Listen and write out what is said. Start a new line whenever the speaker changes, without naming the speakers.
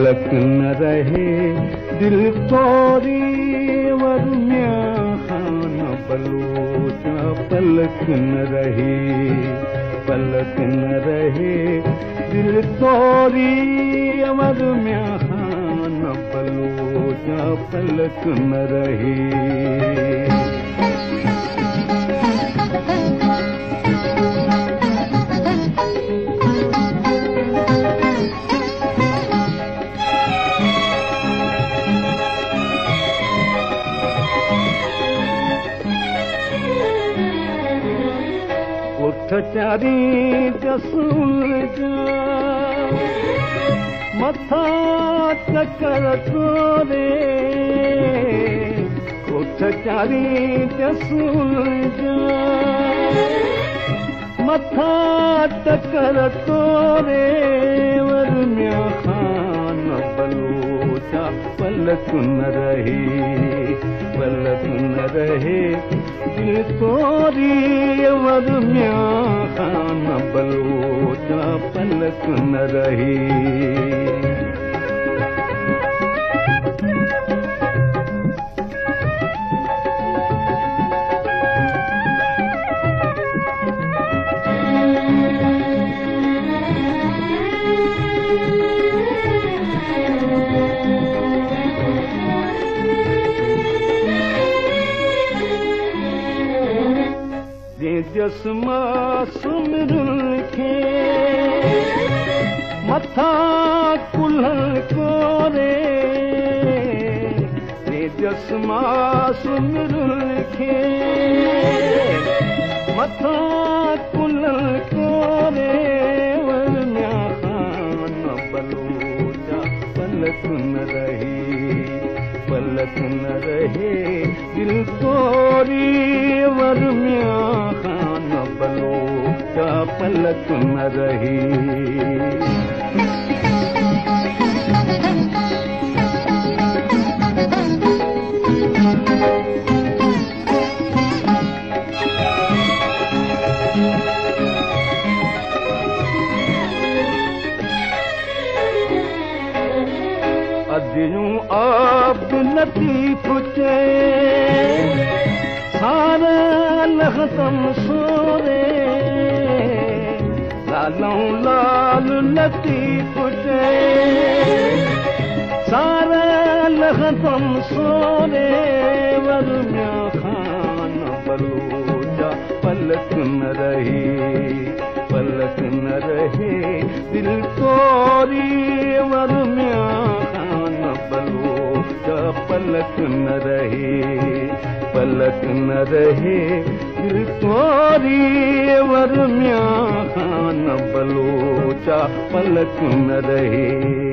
पलक न रहे दिल तोरी वरम्या खान बलोचा पलक न रहे पलक न रहे दिल तोरी वरम्या खान बलोचा पलक न रहे चारी जसूल जा मथा चकर तोरे उठ चारी जसूल जा मथा चकर तोरे वरम्या खान बलोचा पलक न रहे पलक न रहे दिल तोरी वरम्या खान बलोचा पलक न रहे जसमा सुमरुल खे मथा कुल्हल कोरे जसमा सुमरुल खे मथा कुल्हल कोरे वरम्या खान बलोचा पलक न रहे पलक न रहे दिल तोरी वरम्या खान बलोचा पलक न रहे अदियूं अब्दुल लतीफ चे सारा लहतम सोरे लालूं लाल लतीफ चे सारा लहतम सोरे वरम्या खान बलोचा पलक न रहे पलक न रहे दिल तोरी वरम्या खान बलोचा पलक न रहे पलक न रहे दिल तोरी वरम्या खान बलोचा पलक न रहे